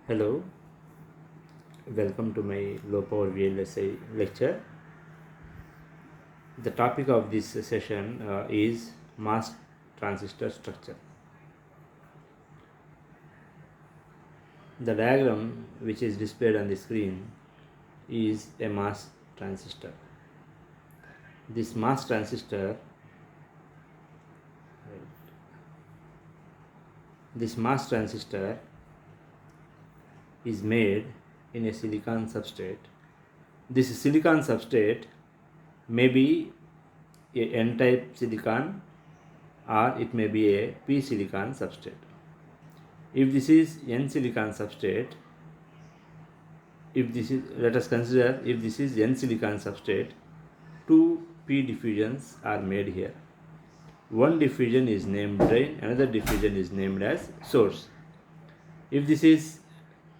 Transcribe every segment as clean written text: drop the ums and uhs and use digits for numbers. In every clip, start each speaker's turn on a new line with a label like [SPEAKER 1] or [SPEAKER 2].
[SPEAKER 1] Hello, welcome to my low power VLSI lecture. The topic of this session is MOS transistor structure. The diagram which is displayed on the screen is a MOS transistor. This MOS transistor is made in a silicon substrate. This silicon substrate may be a N-type silicon or it may be a P silicon substrate. If this is N silicon substrate, let us consider if this is N silicon substrate, two P diffusions are made here. One diffusion is named drain, another diffusion is named as source. If this is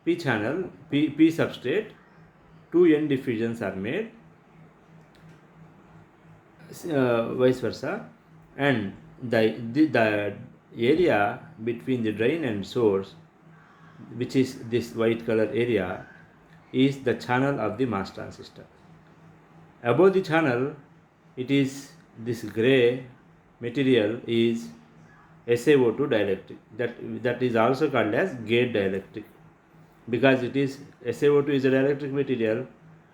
[SPEAKER 1] P channel, P substrate, two N diffusions are made, vice versa, and the area between the drain and source, which is this white color area, is the channel of the MOS transistor. Above the channel, it is this gray material is SiO2 dielectric. That is also called as gate dielectric, because it is SiO2 is a dielectric material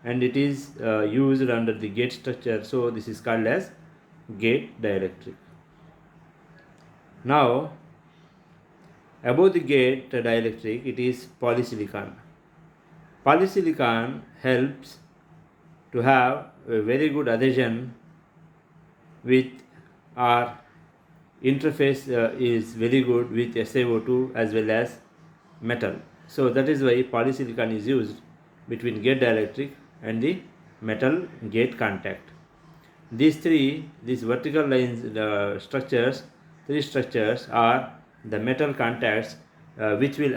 [SPEAKER 1] and it is used under the gate structure, so this is called as gate dielectric. Now, above the gate dielectric, it is polysilicon. Polysilicon helps to have a very good adhesion with, our interface is very good with SiO2 as well as metal. So that is why polysilicon is used between gate dielectric and the metal gate contact. These vertical lines structures, three structures are the metal contacts which will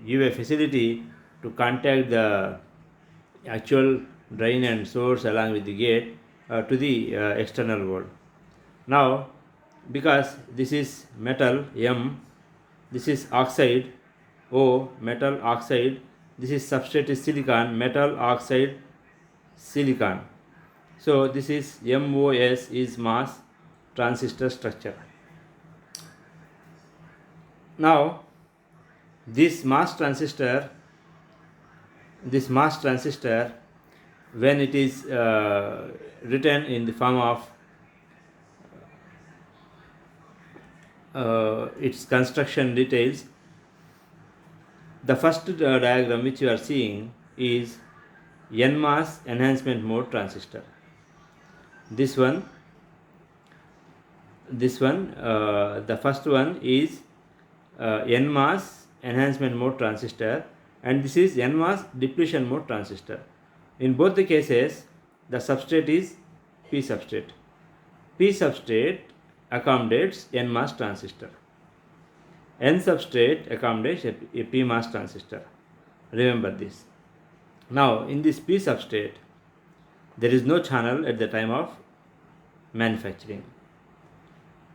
[SPEAKER 1] give a facility to contact the actual drain and source along with the gate to the external world. Now, because this is metal M, this is oxide O, metal oxide, this is substrate is silicon, metal oxide silicon. So this is MOS is MOS transistor structure. Now, this MOS transistor, when it is written in the form of its construction details, the first diagram which you are seeing is NMOS enhancement mode transistor. This one, the first one is NMOS enhancement mode transistor, and this is NMOS depletion mode transistor. In both the cases, the substrate is P substrate. P substrate accommodates NMOS transistor. N substrate accommodates a PMOS transistor. Remember this. Now, in this P substrate, there is no channel at the time of manufacturing.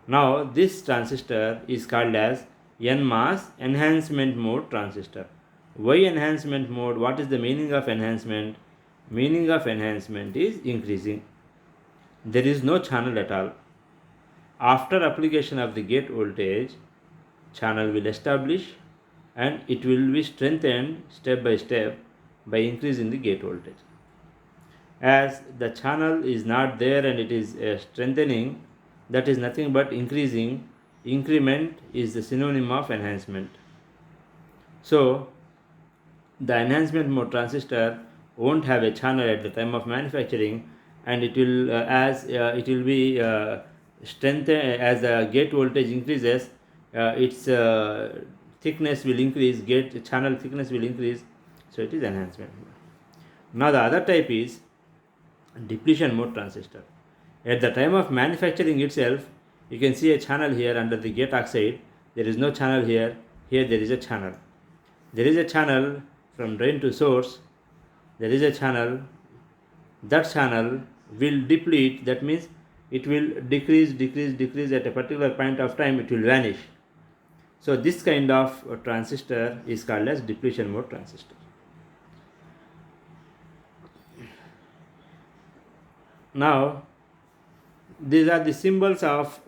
[SPEAKER 1] Now, this transistor is called as NMOS enhancement mode transistor. Why enhancement mode? What is the meaning of enhancement? Meaning of enhancement is increasing. There is no channel at all. After application of the gate voltage, channel will establish and it will be strengthened step by step by increasing the gate voltage. As the channel is not there and it is strengthening, that is nothing but increasing. Increment is the synonym of enhancement. So, the enhancement mode transistor won't have a channel at the time of manufacturing, and it will it will be strengthened as the gate voltage increases. Its thickness will increase, gate channel thickness will increase, so it is enhancement mode. Now the other type is depletion mode transistor. At the time of manufacturing itself, you can see a channel here under the gate oxide. There is no channel here. Here there is a channel. There is a channel from drain to source. There is a channel. That channel will deplete. That means it will decrease at a particular point of time. It will vanish. So this kind of transistor is called as depletion mode transistor. Now these are the symbols of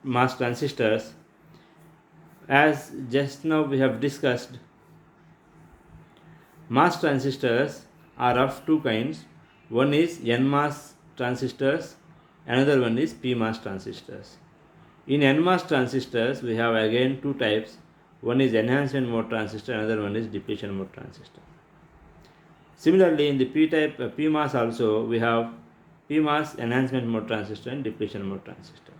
[SPEAKER 1] MOS transistors. As just now we have discussed, MOS transistors are of two kinds. One is NMOS transistors, another one is PMOS transistors. In NMOS transistors, we have again two types. One is enhancement mode transistor, another one is depletion mode transistor. Similarly, in the P-type PMOS also, we have PMOS enhancement mode transistor and depletion mode transistor.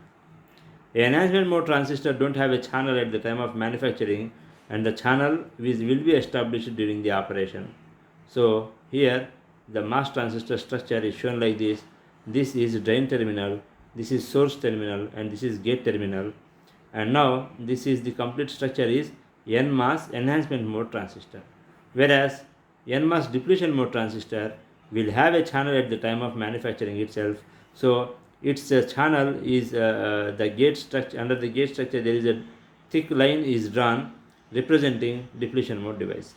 [SPEAKER 1] A enhancement mode transistor don't have a channel at the time of manufacturing, and the channel will be established during the operation. So here the MOS transistor structure is shown like this. This is drain terminal, this is source terminal, and this is gate terminal. And now this is the complete structure is NMOS enhancement mode transistor. Whereas NMOS depletion mode transistor will have a channel at the time of manufacturing itself. So its channel is the gate structure. Under the gate structure there is a thick line is drawn representing depletion mode device.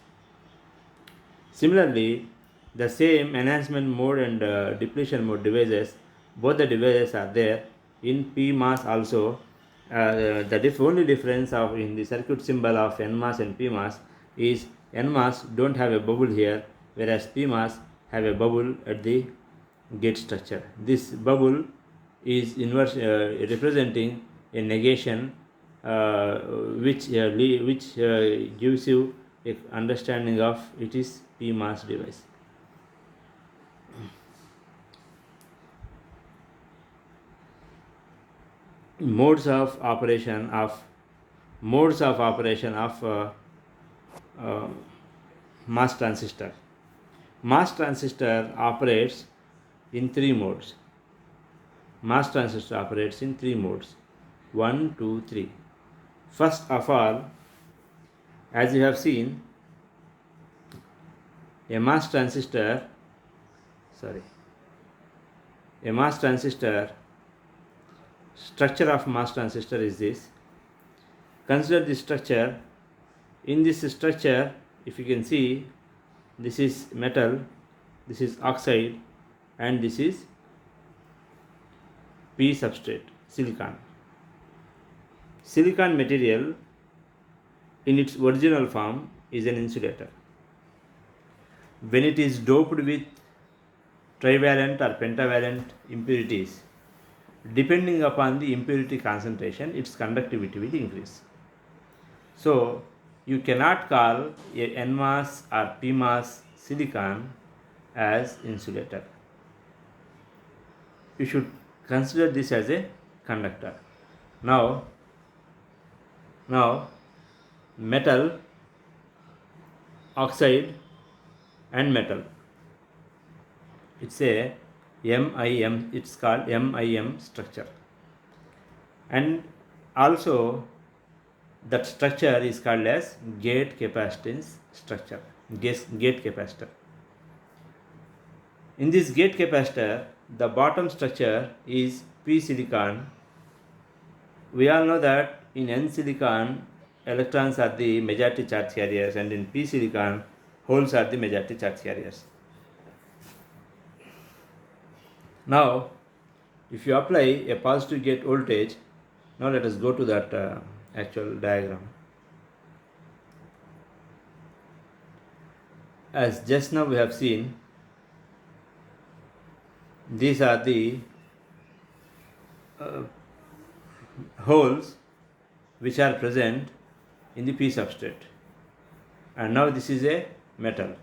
[SPEAKER 1] Similarly, the same enhancement mode and depletion mode devices, both the devices are there in PMOS also. The only difference of in the circuit symbol of NMOS and PMOS is NMOS don't have a bubble here, whereas PMOS have a bubble at the gate structure. This bubble is inverse representing a negation, which gives you a understanding of it is PMOS device. Modes of operation of MOS transistor. MOS transistor operates in three modes. MOS transistor operates in three modes. 1, 2, 3. First of all, as you have seen, a MOS transistor structure of MOS transistor is this. Consider this structure. In this structure, if you can see, this is metal, this is oxide, and this is P substrate, silicon. Silicon material in its original form is an insulator. When it is doped with trivalent or pentavalent impurities, depending upon the impurity concentration, its conductivity will increase. So you cannot call a NMOS or PMOS silicon as insulator. You should consider this as a conductor. Now metal, oxide and metal, it's a MIM, it's called MIM structure, and also that structure is called as gate capacitance structure, gate capacitor. In this gate capacitor, the bottom structure is P silicon. We all know that in N silicon, electrons are the majority charge carriers, and in P silicon, holes are the majority charge carriers. Now, if you apply a positive gate voltage, now let us go to that actual diagram. As just now we have seen, these are the holes which are present in the P substrate, and now this is a metal.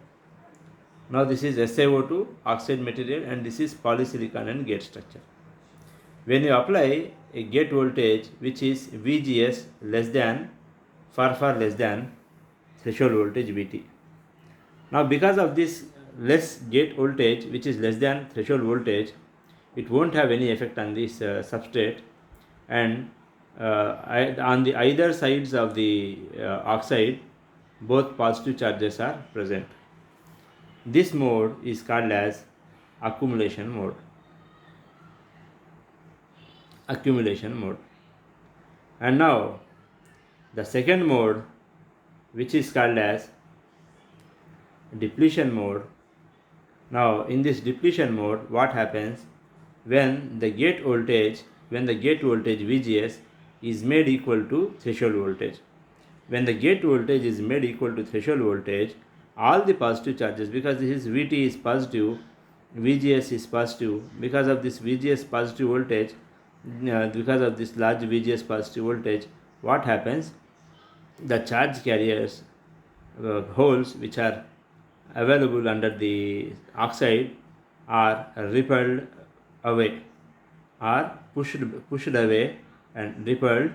[SPEAKER 1] Now this is SiO2 oxide material, and this is polysilicon and gate structure. When you apply a gate voltage which is VGS less than far less than threshold voltage VT. Now because of this less gate voltage which is less than threshold voltage, it won't have any effect on this substrate, and on the either sides of the oxide, both positive charges are present. This mode is called as accumulation mode. And now the second mode, which is called as depletion mode. Now in this depletion mode, what happens when the gate voltage VGS is made equal to threshold voltage? When the gate voltage is made equal to threshold voltage, all the positive charges, because this is VT is positive, VGS is positive, because of this VGS positive voltage, because of this large VGS positive voltage, what happens? The charge carriers, holes which are available under the oxide are repelled away, are pushed away and repelled,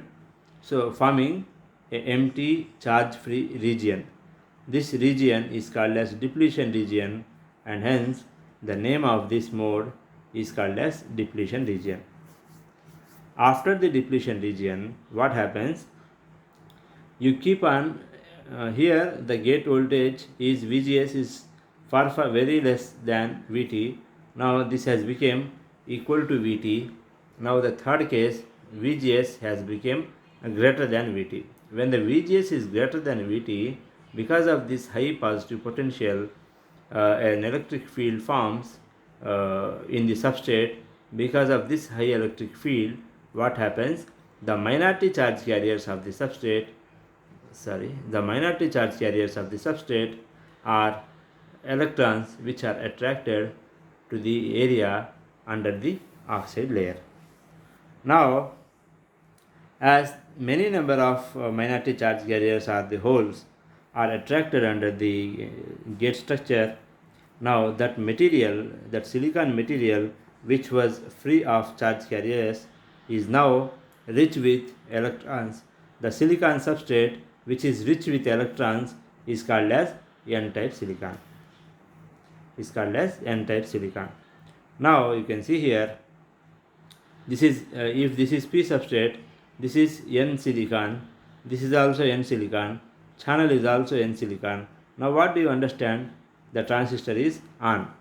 [SPEAKER 1] so forming a empty charge free region. This region is called as depletion region, and hence the name of this mode is called as depletion region. After the depletion region, what happens? You keep on here the gate voltage is VGS is far very less than VT. Now this has become equal to VT. Now the third case, VGS has become greater than VT. When the VGS is greater than VT, because of this high positive potential, an electric field forms in the substrate. Because of this high electric field, what happens? The minority charge carriers of the substrate are electrons which are attracted to the area under the oxide layer. Now, as many number of minority charge carriers or the holes are attracted under the gate structure, now that material, that silicon material which was free of charge carriers, is now rich with electrons. The silicon substrate which is rich with electrons is called as N-type silicon. Now you can see here, this is if this is P substrate, this is N silicon, this is also N silicon, channel is also N silicon. Now what do you understand? The transistor is on.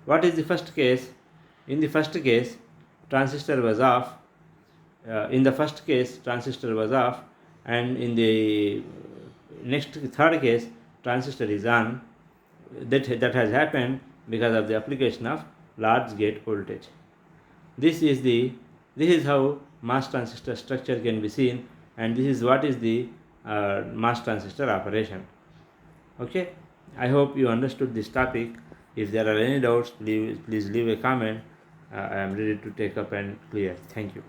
[SPEAKER 1] What is the first case? In the first case, transistor was off. And in the third case, transistor is on. That has happened because of the application of large gate voltage. This is how MOS transistor structure can be seen, and this is what is the MOS transistor operation. Okay, I hope you understood this topic. If there are any doubts, please leave a comment. I am ready to take up and clear. Thank you.